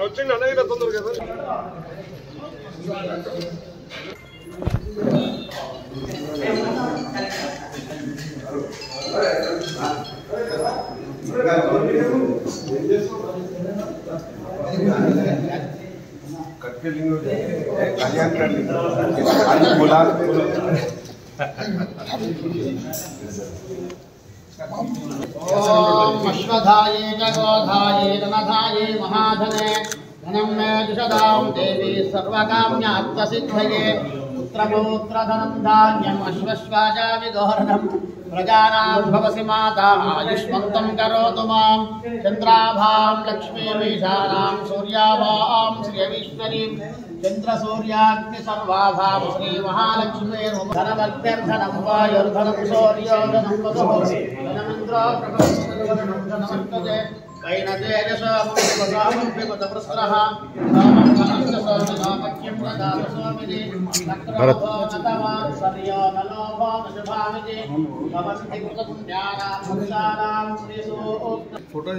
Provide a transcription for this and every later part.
వచ్చింది అన్నయ్య తొందరగా కదా. अश्वधाये च गोधाये धनधाये महाधने धनं मे दुषदां देवी सर्वकाम्यार्थसिद्धये पुत्रपौत्रधनं धान्यम् अश्वश्वाजाविदोहरणं प्रजानां भवसि माता आयुष्मन्तं करोतु मां चन्द्राभां लक्ष्मीमीशानां सूर्याभां श्रियवीश्वरीं चन्द्रसूर्याग्नि सर्वाभां श्री महालक्ष्मीर्धनमत्यर्धनं वायुर्धनं शौर्योधनं वधुः धनमिन्द्रो प्रभुर्धनमन्तजे कैनतेजसोऽमुपसामुपृपतप्रस्रः सामन्तमन्तसोमिनोपक्यं ददातसोमिति नक्रभोनतमान् सर्यो नलोभो नशुभामिति भवन्तिकृतपुण्यानां भक्तानां श्रीसूक्त फोटो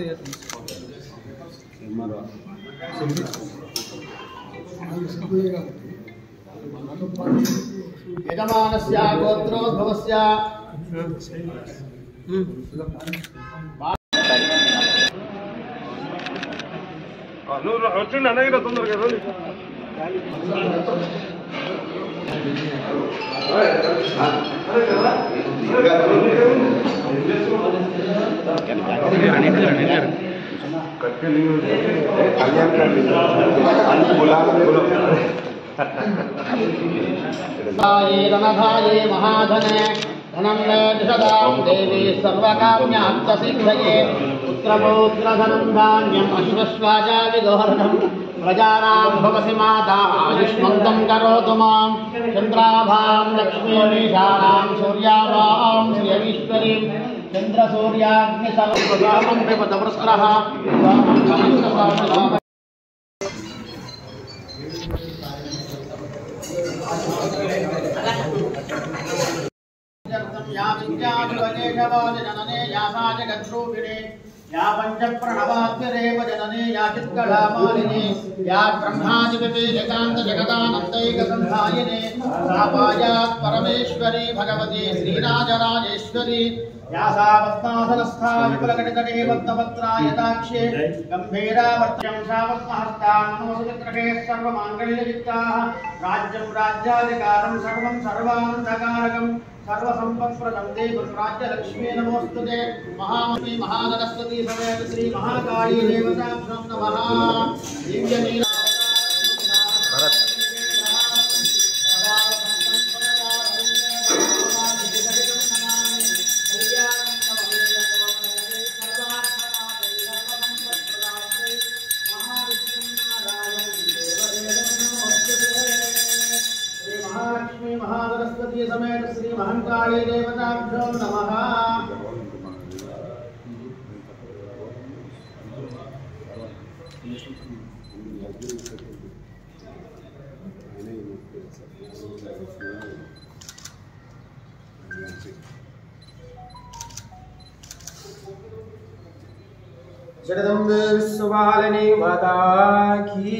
यजमानस्य गोत्रोद्भवस्य వచ్చింది అన్నయ్య తొందరగా కదా. धनधाये महाधने धनं मे दुषदां देवी सर्वकाम्यार्थसिद्धये पुत्रपौत्रधनं धान्यम् अश्वश्वाजाविदोहरणं प्रजानां भवसि माता आयुष्मन्तं करोतु मां चन्द्राभां लक्ष्मीमीशानां सूर्याभां श्रियवीश्वरीं चन्द्रसूर्याग्नि सर्वसामं पिबतप्रस्रः या विद्यादिवकेशवादिजनने या सा जगद्रूपिणे या पञ्चप्रणवाद्यरेव जनने या चित्कलामालिने या ब्रह्मादिविवेकान्तजगदानन्दैकसन्धायिने सा पायात् परमेश्वरी भगवती श्रीराजराजेश्वरी या सा पद्मासनस्था विपुलकटितटे पद्मपत्रायताक्षे गम्भीरावर्त्यं सा पद्महस्ता मनोसुचित्रके सर्वमाङ्गल्ययुक्ताः राज्यं राज्याधिकारं सर्वं सर्वानन्दकारकं सर्वसंपत्प्रदं देवं राज्यलक्ष्मी नमोस्तुते महामती महासरस्वती समेत श्री महाकाली देवताभ्यां नमः। दिव्यनील महासरस्वती समेत श्री महाकाली देवताभ्यो नमः। जगदम्बे विश्वपालिनी माता की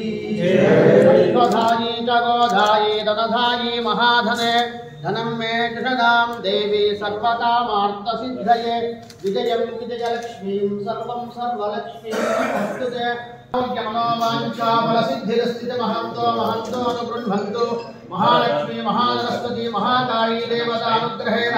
अश्वधाये च गोधाये धनधाये महाधने धनं मे दुषदां देवी सर्वकामार्थसिद्धये विजयं विजयलक्ष्मीं सर्वं सर्वलक्ष्मीं नमोस्तुते मनोवाञ्छाफलसिद्धिरस्थितमहन्तो महन्तो अनुगृह्णन्तु महालक्ष्मी महासरस्वती महाकाली देवतानुग्रहेण